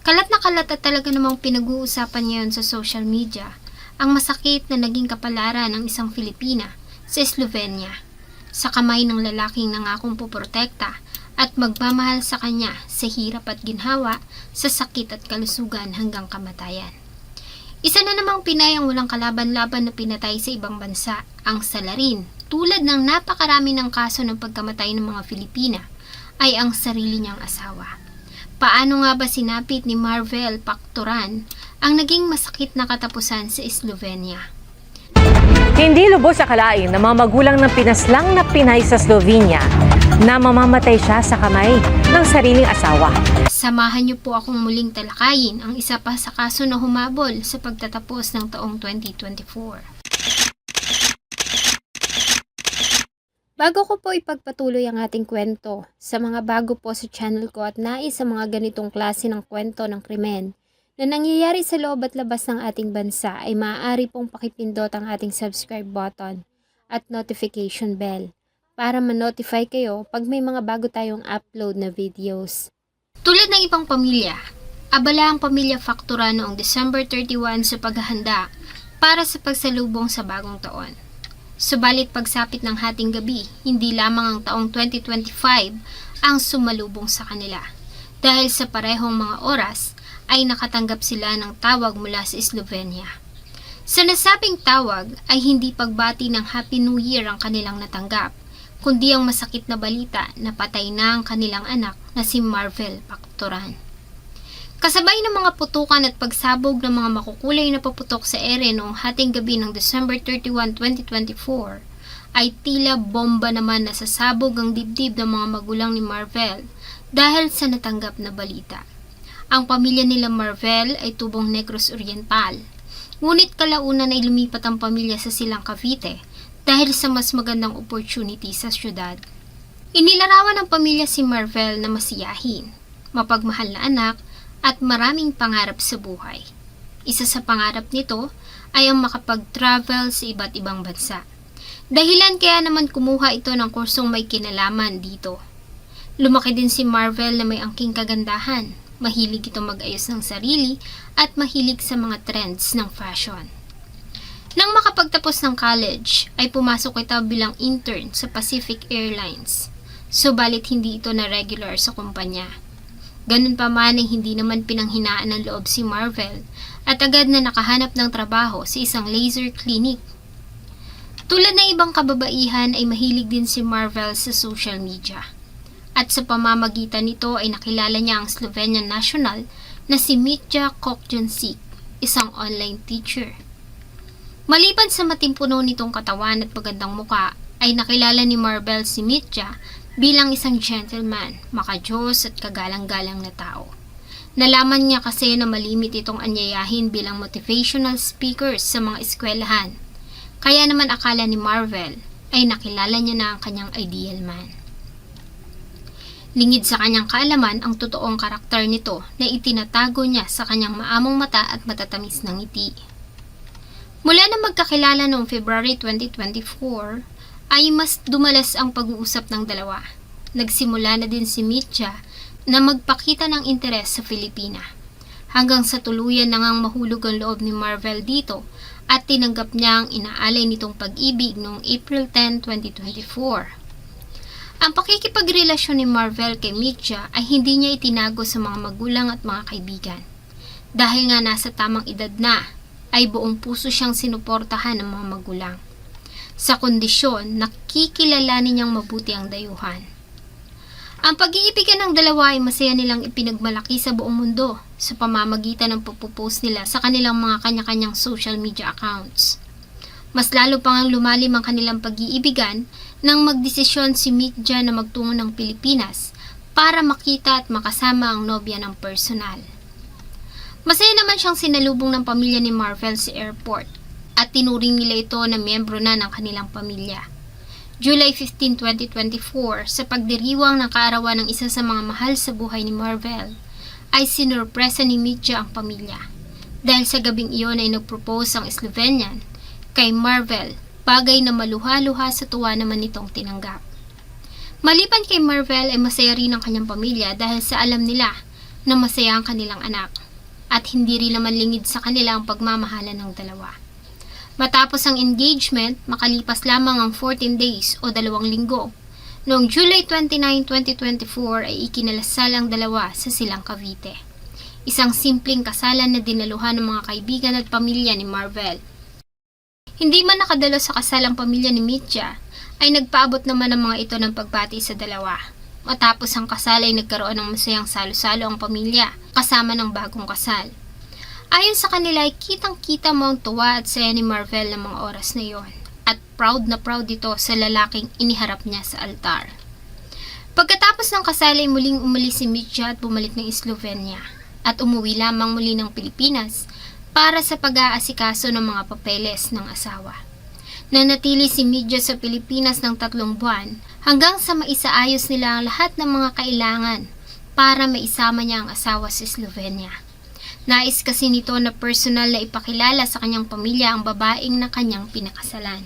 Kalat na kalat at talaga namang pinag-uusapan ngayon sa social media ang masakit na naging kapalaran ng isang Filipina sa Slovenia sa kamay ng lalaking nangakong poprotekta at magmamahal sa kanya sa hirap at ginhawa, sa sakit at kalusugan hanggang kamatayan. Isa na namang Pinay ang walang kalaban-laban na pinatay sa ibang bansa, ang salarin. Tulad ng napakarami ng kaso ng pagkamatay ng mga Filipina ay ang sarili niyang asawa. Paano nga ba sinapit ni Marvel Pacturan ang naging masakit na katapusan sa Slovenia? Hindi lubos akalain ng mga magulang ng pinaslang na Pinay sa Slovenia na mamamatay siya sa kamay ng sariling asawa. Samahan niyo po akong muling talakayin ang isa pa sa kaso na humabol sa pagtatapos ng taong 2024. Bago ko po ipagpatuloy ang ating kwento, sa mga bago po sa channel ko at nais sa mga ganitong klase ng kwento ng krimen na nangyayari sa loob at labas ng ating bansa ay maaari pong pakipindot ang ating subscribe button at notification bell para ma-notify kayo pag may mga bago tayong upload na videos. Tulad ng ibang pamilya, abala ang pamilya Factura noong December 31 sa paghahanda para sa pagsalubong sa bagong taon. Subalit pagsapit ng hating gabi, hindi lamang ang taong 2025 ang sumalubong sa kanila. Dahil sa parehong mga oras, ay nakatanggap sila ng tawag mula sa Slovenia. Sa nasabing tawag ay hindi pagbati ng Happy New Year ang kanilang natanggap, kundi ang masakit na balita na patay na ang kanilang anak na si Marvel Pacturan. Kasabay ng mga putukan at pagsabog ng mga makukulay na paputok sa ere noong hating gabi ng December 31, 2024, ay tila bomba naman na sasabog ang dibdib ng mga magulang ni Marvel dahil sa natanggap na balita. Ang pamilya nila Marvel ay tubong Negros Oriental, ngunit kalaunan ay lumipat ang pamilya sa Silang Cavite dahil sa mas magandang opportunity sa syudad. Inilarawan ng pamilya si Marvel na masiyahin, mapagmahal na anak, at maraming pangarap sa buhay. Isa sa pangarap nito ay ang makapag-travel sa iba't ibang bansa. Dahilan kaya naman kumuha ito ng kursong may kinalaman dito. Lumaki din si Marvel na may angking kagandahan, mahilig ito mag-ayos ng sarili at mahilig sa mga trends ng fashion. Nang makapagtapos ng college, ay pumasok ito bilang intern sa Pacific Airlines. Subalit hindi ito na regular sa kumpanya. Ganun pa man ay hindi naman pinanghinaan ng loob si Marvel at agad na nakahanap ng trabaho sa isang laser clinic. Tulad ng ibang kababaihan ay mahilig din si Marvel sa social media. At sa pamamagitan nito ay nakilala niya ang Slovenian national na si Mitja Kokjancic, isang online teacher. Maliban sa matimpuno nitong katawan at magandang muka, ay nakilala ni Marvel si Mitja bilang isang gentleman, makajos at kagalang-galang na tao. Nalaman niya kasi na malimit itong anyayahin bilang motivational speakers sa mga eskwelahan. Kaya naman akala ni Marvel ay nakilala niya na ang kanyang ideal man. Lingid sa kanyang kaalaman ang totoong karakter nito na itinatago niya sa kanyang maamong mata at matatamis ng ngiti. Mula na magkakilala noong February 2024, ay mas dumalas ang pag-uusap ng dalawa. Nagsimula na din si Mitja na magpakita ng interes sa Filipina. Hanggang sa tuluyan na ngang mahulog ang loob ni Marvel dito at tinanggap niya ang inaalay nitong pag-ibig noong April 10, 2024. Ang pakikipagrelasyon ni Marvel kay Mitja ay hindi niya itinago sa mga magulang at mga kaibigan. Dahil nga nasa tamang edad na, ay buong puso siyang sinuportahan ng mga magulang. Sa kondisyon, nakikilalanin niyang mabuti ang dayuhan. Ang pag-iibigan ng dalawa ay masaya nilang ipinagmalaki sa buong mundo sa pamamagitan ng pagpupost nila sa kanilang mga kanya-kanyang social media accounts. Mas lalo pang lumalim ang kanilang pag-iibigan nang magdesisyon si Mitja na magtungo ng Pilipinas para makita at makasama ang nobya ng personal. Masaya naman siyang sinalubong ng pamilya ni Marvel sa airport at tinuring nila ito na miyembro na ng kanilang pamilya. July 15, 2024, sa pagdiriwang ng kaarawan ng isa sa mga mahal sa buhay ni Marvel, ay sinurpresa ni Mitja ang pamilya. Dahil sa gabing iyon ay nagpropose ang Slovenian kay Marvel, bagay na maluha-luha sa tuwa naman nitong tinanggap. Maliban kay Marvel ay masaya rin ang kanyang pamilya dahil sa alam nila na masaya ang kanilang anak at hindi rin naman lingid sa kanila ang pagmamahalan ng dalawa. Matapos ang engagement, makalipas lamang ang 14 days o 2 linggo, noong July 29, 2024 ay ikinalasal ang dalawa sa Silang Cavite. Isang simpleng kasalan na dinaluhan ng mga kaibigan at pamilya ni Marvel. Hindi man nakadalo sa kasal ang pamilya ni Mitya, ay nagpaabot naman ang mga ito ng pagbati sa dalawa. Matapos ang kasal ay nagkaroon ng masayang salo-salo ang pamilya kasama ng bagong kasal. Ayon sa kanila ay kitang-kita mo ang tuwa at saya ni Marvel ng mga oras na iyon at proud na proud ito sa lalaking iniharap niya sa altar. Pagkatapos ng kasal ay muling umalis si Mitya at bumalik ng Slovenia at umuwi lamang muli ng Pilipinas para sa pag-aasikaso ng mga papeles ng asawa. Nanatili si Mitya sa Pilipinas ng 3 buwan hanggang sa maisaayos nila ang lahat ng mga kailangan para maisama niya ang asawa sa Slovenia. Nais kasi nito na personal na ipakilala sa kanyang pamilya ang babaeng na kanyang pinakasalan.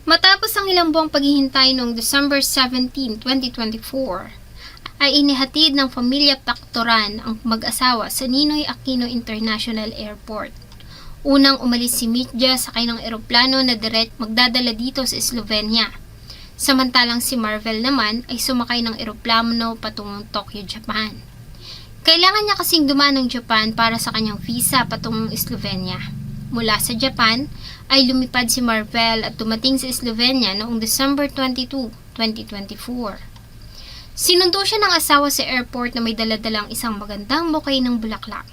Matapos ang ilang buwang paghihintay noong December 17, 2024, ay inihatid ng pamilya Pactoran ang mag-asawa sa Ninoy Aquino International Airport. Unang umalis si Mitya sakay ng eroplano na direct magdadala dito sa Slovenia. Samantalang si Marvel naman ay sumakay ng eroplano patungong Tokyo, Japan. Kailangan niya kasing dumaan ng Japan para sa kanyang visa patungong Slovenia. Mula sa Japan ay lumipad si Marvel at dumating sa Slovenia noong December 22, 2024. Sinundo siya ng asawa sa airport na may daladalang isang magandang bouquet ng bulaklak.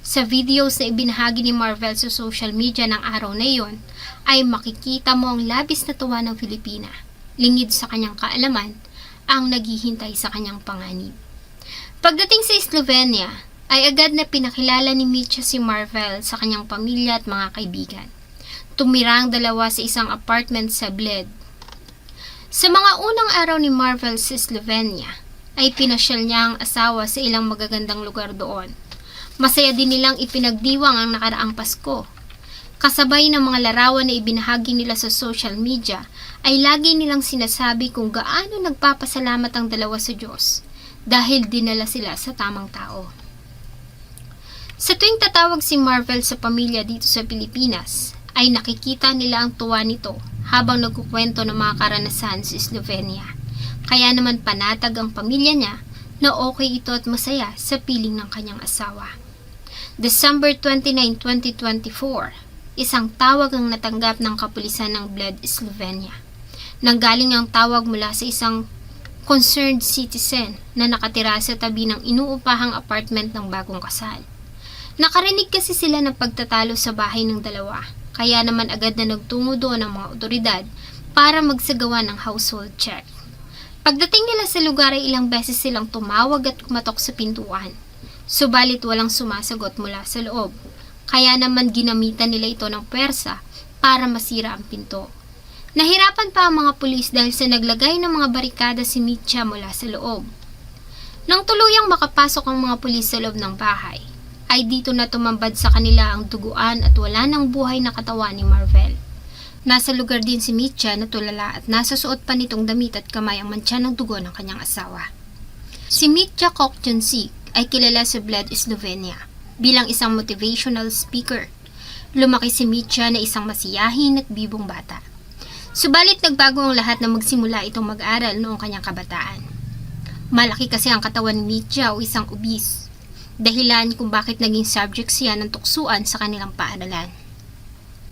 Sa videos na ibinahagi ni Marvel sa social media ng araw na iyon, ay makikita mo ang labis na tuwa ng Filipina. Lingid sa kanyang kaalaman, ang naghihintay sa kanyang panganib. Pagdating sa Slovenia, ay agad na pinakilala ni Mitya si Marvel sa kanyang pamilya at mga kaibigan. Tumira ang dalawa sa isang apartment sa Bled. Sa mga unang araw ni Marvel sa Slovenia, ay pinasyal niya ang asawa sa ilang magagandang lugar doon. Masaya din nilang ipinagdiwang ang nakaraang Pasko. Kasabay ng mga larawan na ibinahagi nila sa social media, ay lagi nilang sinasabi kung gaano nagpapasalamat ang dalawa sa Diyos dahil dinala sila sa tamang tao. Sa tuwing tatawag si Marvel sa pamilya dito sa Pilipinas, ay nakikita nila ang tuwa nito habang nagkukwento ng mga karanasan sa Slovenia. Kaya naman panatag ang pamilya niya na okay ito at masaya sa piling ng kanyang asawa. December 29, 2024, isang tawag ang natanggap ng kapulisan ng Bled, Slovenia. Nanggaling ang tawag mula sa isang concerned citizen na nakatira sa tabi ng inuupahang apartment ng bagong kasal. Nakarinig kasi sila ng pagtatalo sa bahay ng dalawa, kaya naman agad na nagtungo doon ang mga otoridad para magsagawa ng household check. Pagdating nila sa lugar ay ilang beses silang tumawag at kumatok sa pintuan. Subalit walang sumasagot mula sa loob, kaya naman ginamitan nila ito ng pwersa para masira ang pinto. Nahirapan pa ang mga pulis dahil sa naglagay ng mga barikada si Mitya mula sa loob. Nang tuluyang makapasok ang mga pulis sa loob ng bahay, ay dito na tumambad sa kanila ang duguan at wala ng buhay na katawan ni Marvel. Nasa lugar din si Mitya na tulala at nasa suot pa nitong damit at kamay ang mantsa ng dugo ng kanyang asawa. Si Mitya Koktunsik ay kilala sa Bled, Slovenia bilang isang motivational speaker. Lumaki si Mitya na isang masiyahin at bibong bata. Subalit nagbago ang lahat na magsimula itong mag-aral noong kanyang kabataan. Malaki kasi ang katawan ni Mitya o isang obese, dahilan kung bakit naging subject siya ng tuksuan sa kanilang paaralan.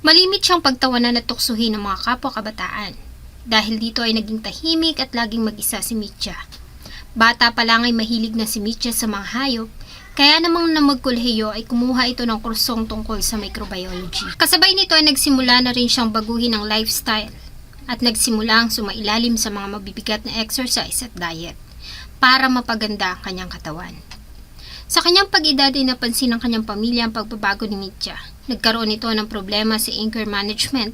Malimit siyang pagtawanan at tuksuhin ng mga kapwa kabataan. Dahil dito ay naging tahimik at laging mag-isa si Mitya. Bata pa lang ay mahilig na si Mitya sa mga hayop, kaya namang na magkolehiyo ay kumuha ito ng kursong tungkol sa microbiology. Kasabay nito ay nagsimula na rin siyang baguhin ang lifestyle at nagsimula ang sumailalim sa mga mabibigat na exercise at diet para mapaganda ang kanyang katawan. Sa kanyang pag-edad ay napansin ng kanyang pamilya ang pagbabago ni Mitya. Nagkaroon ito ng problema sa anger management.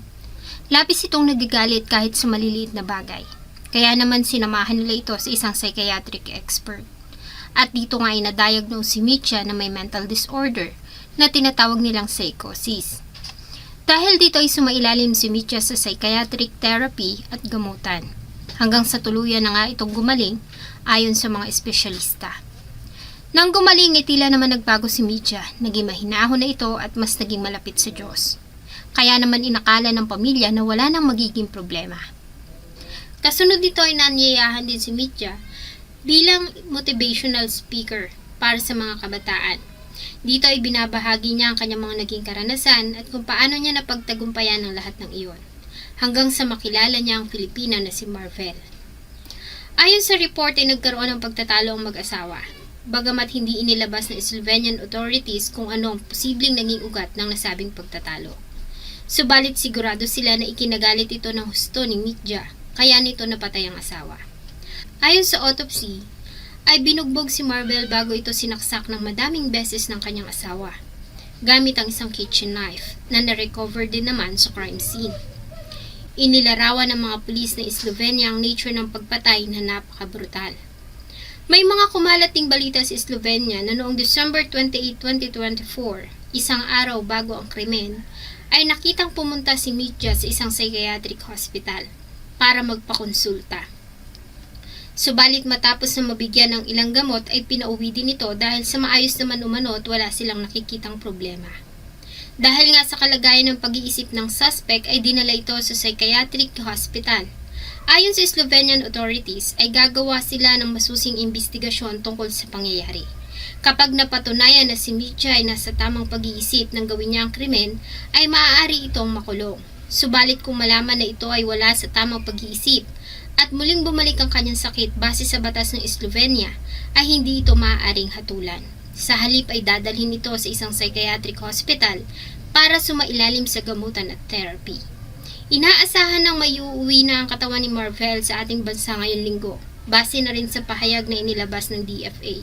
Labis itong nagagalit kahit sa maliliit na bagay. Kaya naman sinamahan nila ito sa isang psychiatric expert. At dito nga ay na-diagnose si Mitya na may mental disorder na tinatawag nilang psychosis. Dahil dito ay sumailalim si Mitya sa psychiatric therapy at gamutan. hanggang sa tuluyan na nga itong gumaling ayon sa mga espesyalista. Nang gumaling ay tila naman nagbago si Midja, naging mahinahon na ito at mas naging malapit sa Diyos. Kaya naman inakala ng pamilya na wala nang magiging problema. Kasunod nito ay nanyayahan din si Midja bilang motivational speaker para sa mga kabataan. Dito ay binabahagi niya ang kanyang mga naging karanasan at kung paano niya napagtagumpayan ang lahat ng iyon, hanggang sa makilala niya ang Pilipina na si Marvel. Ayon sa report ay nagkaroon ng pagtatalo ang mag-asawa, bagamat hindi inilabas ng Slovenian authorities kung ano ang posibleng naging ugat ng nasabing pagtatalo. Subalit sigurado sila na ikinagalit ito ng husto ni Midja, kaya nito napatay ang asawa. Ayon sa autopsy, ay binugbog si Marvel bago ito sinaksak ng madaming beses ng kanyang asawa, gamit ang isang kitchen knife na na-recover din naman sa crime scene. Inilarawan ng mga pulis na Slovenia ang nature ng pagpatay na napakabrutal. May mga kumalating balita sa Slovenia na noong December 28, 2024, isang araw bago ang krimen, ay nakitang pumunta si Midja sa isang psychiatric hospital para magpakonsulta. Subalit matapos na mabigyan ng ilang gamot ay pinauwi din ito dahil sa maayos naman umano at wala silang nakikitang problema. Dahil nga sa kalagayan ng pag-iisip ng suspect ay dinala ito sa psychiatric hospital. Ayon sa Slovenian authorities ay gagawa sila ng masusing investigasyon tungkol sa pangyayari. Kapag napatunayan na si Midja ay nasa tamang pag-iisip ng gawin niya ang krimen, ay maaari itong makulong. Subalit kung malaman na ito ay wala sa tamang pag-iisip at muling bumalik ang kanyang sakit base sa batas ng Slovenia, ay hindi ito maaaring hatulan. Sa halip ay dadalhin ito sa isang psychiatric hospital para sumailalim sa gamutan at therapy. Inaasahan ng maiuwi na ang katawan ni Marvel sa ating bansa ngayong linggo, base na rin sa pahayag na inilabas ng DFA.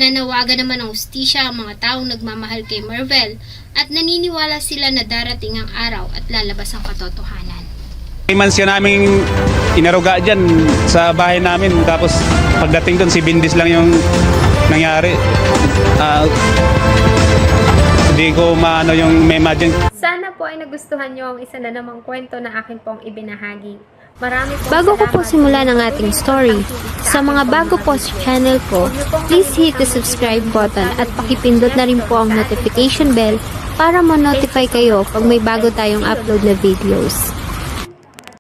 Nanawagan naman ng hustisya ang mga taong nagmamahal kay Marvel at naniniwala sila na darating ang araw at lalabas ang katotohanan. Mansya namin inaruga dyan sa bahay namin, tapos pagdating doon si Bindis lang yung nangyari. Hindi ko maano yung imagine. Sana po ay nagustuhan nyo ang isa na namang kwento na akin pong ibinahagi. Bago ko po simulan ang ating story, sa mga bago po sa channel ko, please hit the subscribe button at pakipindot na rin po ang notification bell para ma-notify kayo pag may bago tayong upload na videos.